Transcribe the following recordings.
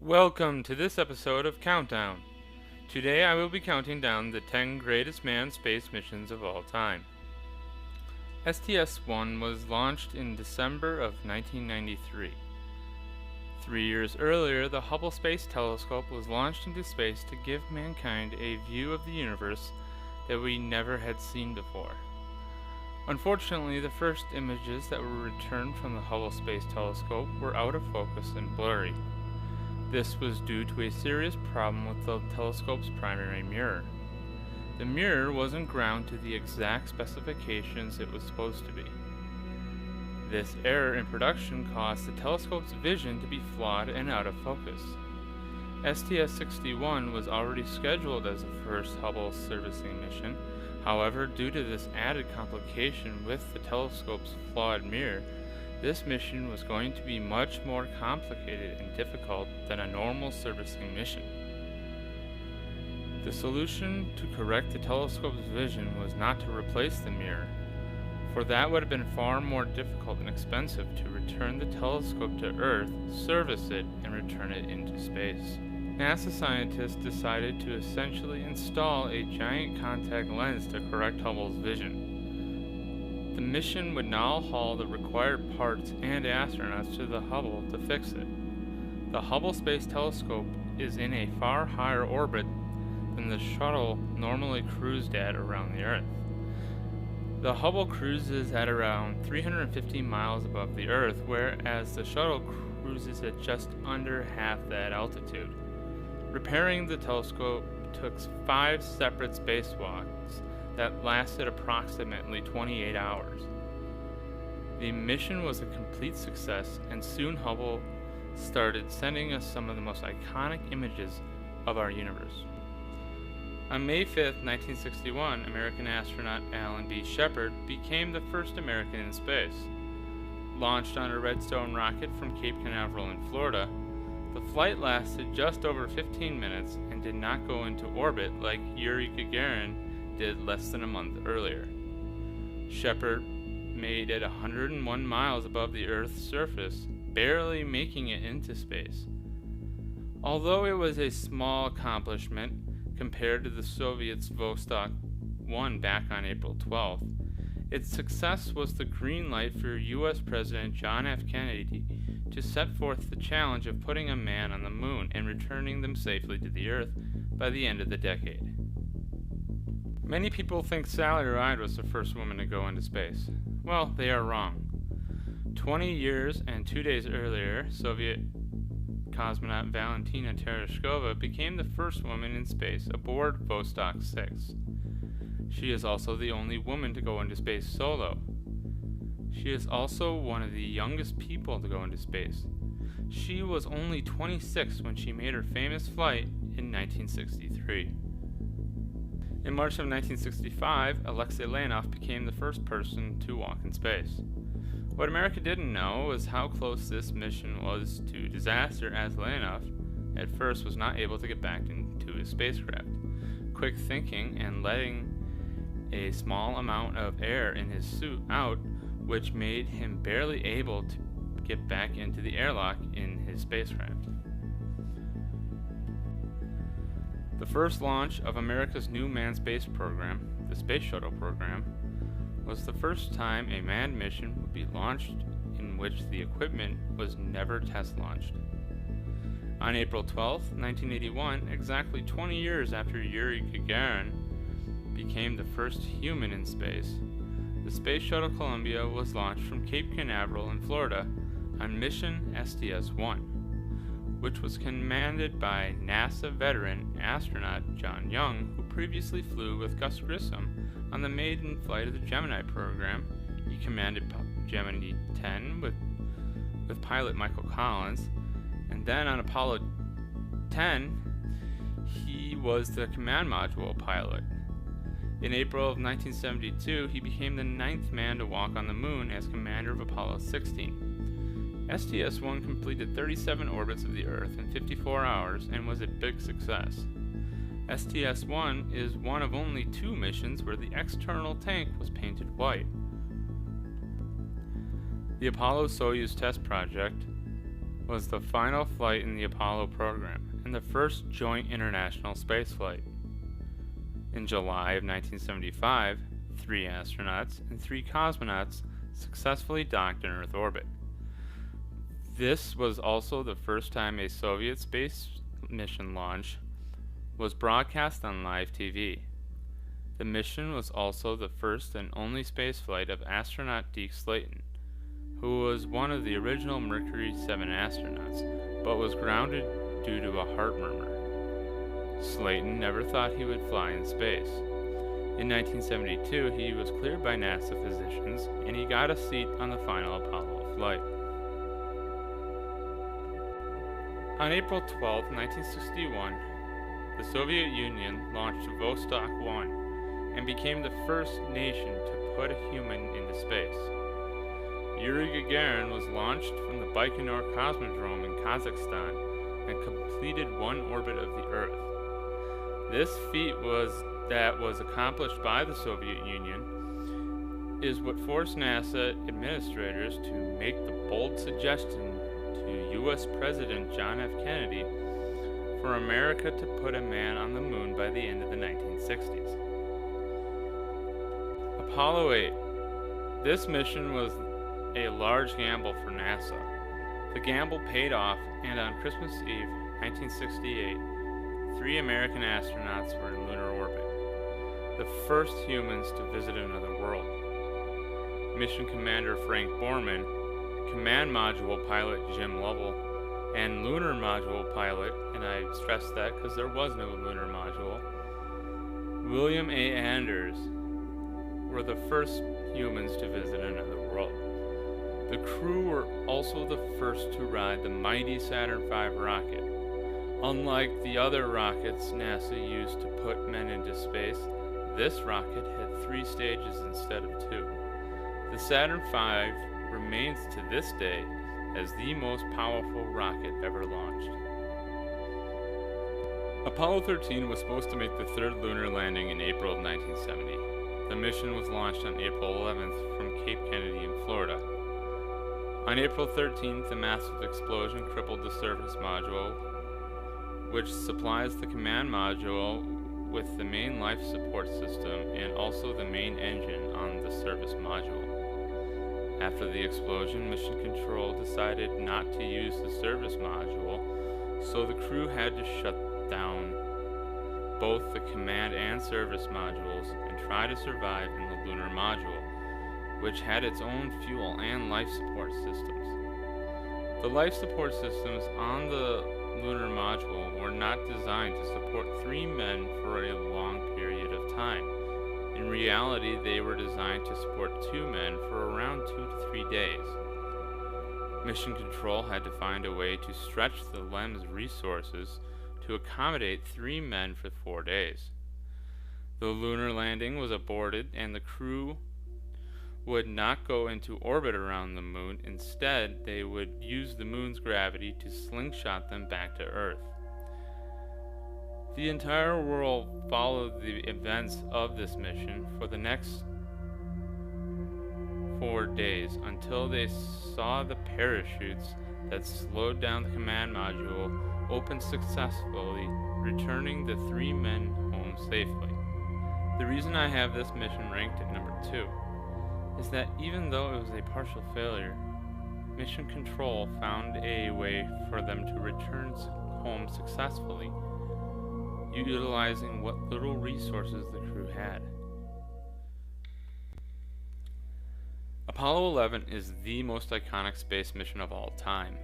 Welcome to this episode of Countdown. Today I will be counting down the 10 greatest manned space missions of all time. STS-1 was launched in December of 1993. 3 years earlier, the Hubble Space Telescope was launched into space to give mankind a view of the universe that we never had seen before. Unfortunately, the first images that were returned from the Hubble Space Telescope were out of focus and blurry. This was due to a serious problem with the telescope's primary mirror. The mirror wasn't ground to the exact specifications it was supposed to be. This error in production caused the telescope's vision to be flawed and out of focus. STS-61 was already scheduled as the first Hubble servicing mission. However, due to this added complication with the telescope's flawed mirror, this mission was going to be much more complicated and difficult than a normal servicing mission. The solution to correct the telescope's vision was not to replace the mirror, for that would have been far more difficult and expensive to return the telescope to Earth, service it, and return it into space. NASA scientists decided to essentially install a giant contact lens to correct Hubble's vision. The mission would now haul the required parts and astronauts to the Hubble to fix it. The Hubble Space Telescope is in a far higher orbit than the shuttle normally cruised at around the Earth. The Hubble cruises at around 350 miles above the Earth, whereas the shuttle cruises at just under half that altitude. Repairing the telescope took 5 separate spacewalks that lasted approximately 28 hours. The mission was a complete success, and soon Hubble started sending us some of the most iconic images of our universe. On May 5, 1961, American astronaut B Shepard became the first American in space. Launched on a Redstone rocket from Cape Canaveral in Florida, the flight lasted just over 15 minutes and did not go into orbit like Yuri Gagarin did less than a month earlier. Shepard made it 101 miles above the Earth's surface, barely making it into space. Although it was a small accomplishment compared to the Soviets' Vostok 1 back on April 12th, its success was the green light for U.S. President John F. Kennedy to set forth the challenge of putting a man on the moon and returning them safely to the Earth by the end of the decade. Many people think Sally Ride was the first woman to go into space. Well, they are wrong. 20 years and 2 days earlier, Soviet cosmonaut Valentina Tereshkova became the first woman in space aboard Vostok 6. She is also the only woman to go into space solo. She is also one of the youngest people to go into space. She was only 26 when she made her famous flight in 1963. In March of 1965, Alexey Leonov became the first person to walk in space. What America didn't know was how close this mission was to disaster, as Leonov at first was not able to get back into his spacecraft. Quick thinking and letting a small amount of air in his suit out, which made him barely able to get back into the airlock in his spacecraft. The first launch of America's new manned space program, the Space Shuttle program, was the first time a manned mission would be launched in which the equipment was never test launched. On April 12, 1981, exactly 20 years after Yuri Gagarin became the first human in space, the Space Shuttle Columbia was launched from Cape Canaveral in Florida on mission STS-1, which was commanded by NASA veteran astronaut John Young, who previously flew with Gus Grissom on the maiden flight of the Gemini program. He commanded Gemini 10 with pilot Michael Collins, and then on Apollo 10, he was the command module pilot. In April of 1972, he became the 9th man to walk on the moon as commander of Apollo 16. STS-1 completed 37 orbits of the Earth in 54 hours and was a big success. STS-1 is one of only 2 missions where the external tank was painted white. The Apollo Soyuz test project was the final flight in the Apollo program and the first joint international spaceflight. In July of 1975, 3 astronauts and 3 cosmonauts successfully docked in Earth orbit. This was also the first time a Soviet space mission launch was broadcast on live TV. The mission was also the first and only spaceflight of astronaut Deke Slayton, who was one of the original Mercury 7 astronauts, but was grounded due to a heart murmur. Slayton never thought he would fly in space. In 1972, he was cleared by NASA physicians, and he got a seat on the final Apollo flight. On April 12, 1961, the Soviet Union launched Vostok 1 and became the first nation to put a human into space. Yuri Gagarin was launched from the Baikonur Cosmodrome in Kazakhstan and completed 1 orbit of the Earth. This feat was accomplished by the Soviet Union is what forced NASA administrators to make the bold suggestion to U.S. President John F. Kennedy for America to put a man on the moon by the end of the 1960s. Apollo 8. This mission was a large gamble for NASA. The gamble paid off, and on Christmas Eve, 1968, 3 American astronauts were in lunar orbit, the first humans to visit another world. Mission Commander Frank Borman, Command Module Pilot Jim Lovell, and Lunar Module Pilot, and I stress that because there was no Lunar Module, William A. Anders, were the first humans to visit another world. The crew were also the first to ride the mighty Saturn V rocket. Unlike the other rockets NASA used to put men into space, this rocket had 3 stages instead of 2. The Saturn V remains to this day as the most powerful rocket ever launched. Apollo 13 was supposed to make the 3rd lunar landing in April of 1970. The mission was launched on April 11th from Cape Kennedy in Florida. On April 13th, a massive explosion crippled the service module, which supplies the command module with the main life support system and also the main engine on the service module. After the explosion, Mission Control decided not to use the service module, so the crew had to shut down both the command and service modules and try to survive in the lunar module, which had its own fuel and life support systems. The life support systems on the lunar module were not designed to support 3 men for a long period of time. In reality, they were designed to support 2 men for around 2 to 3 days. Mission Control had to find a way to stretch the LEM's resources to accommodate 3 men for 4 days. The lunar landing was aborted, and the crew would not go into orbit around the moon. Instead, they would use the moon's gravity to slingshot them back to Earth. The entire world followed the events of this mission for the next 4 days until they saw the parachutes that slowed down the command module open successfully, returning the 3 men home safely. The reason I have this mission ranked at number 2 is that even though it was a partial failure, Mission Control found a way for them to return home successfully, utilizing what little resources the crew had. Apollo 11 is the most iconic space mission of all time.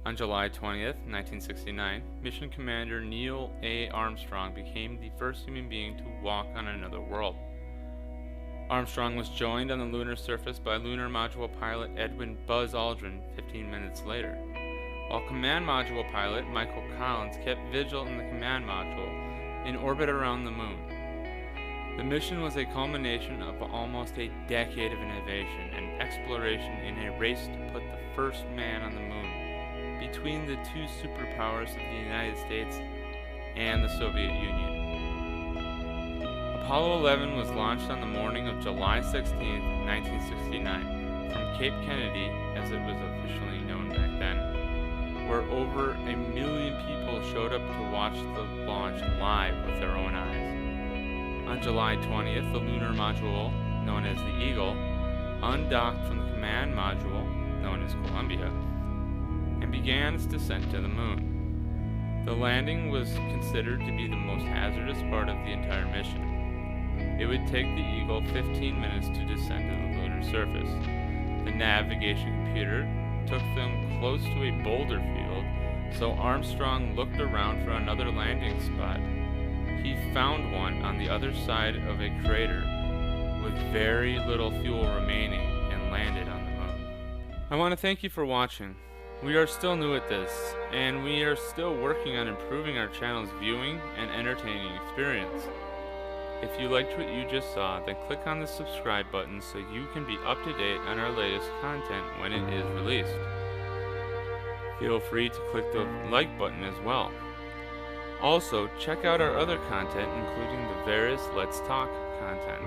On July 20th, 1969, Mission Commander Neil A. Armstrong became the first human being to walk on another world. Armstrong was joined on the lunar surface by Lunar Module pilot Edwin Buzz Aldrin 15 minutes later, while Command Module pilot Michael Collins kept vigil in the Command Module in orbit around the moon. The mission was a culmination of almost a decade of innovation and exploration in a race to put the first man on the moon between the 2 superpowers of the United States and the Soviet Union. Apollo 11 was launched on the morning of July 16, 1969, from Cape Kennedy, as it was officially known back then. where over 1 million people showed up to watch the launch live with their own eyes. On July 20th, the lunar module, known as the Eagle, undocked from the command module, known as Columbia, and began its descent to the moon. The landing was considered to be the most hazardous part of the entire mission. It would take the Eagle 15 minutes to descend to the lunar surface. The navigation computer took them close to a boulder field, so Armstrong looked around for another landing spot. He found one on the other side of a crater with very little fuel remaining and landed on the moon. I want to thank you for watching. We are still new at this, and we are still working on improving our channel's viewing and entertaining experience. If you liked what you just saw, then click on the subscribe button so you can be up to date on our latest content when it is released. Feel free to click the like button as well. Also, check out our other content, including the various Let's Talk content.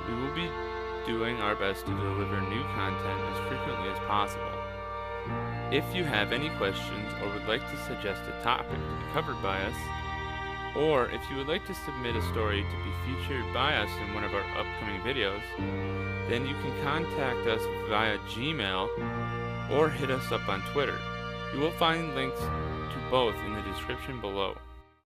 We will be doing our best to deliver new content as frequently as possible. If you have any questions or would like to suggest a topic to be covered by us, or if you would like to submit a story to be featured by us in one of our upcoming videos, then you can contact us via Gmail or hit us up on Twitter. You will find links to both in the description below.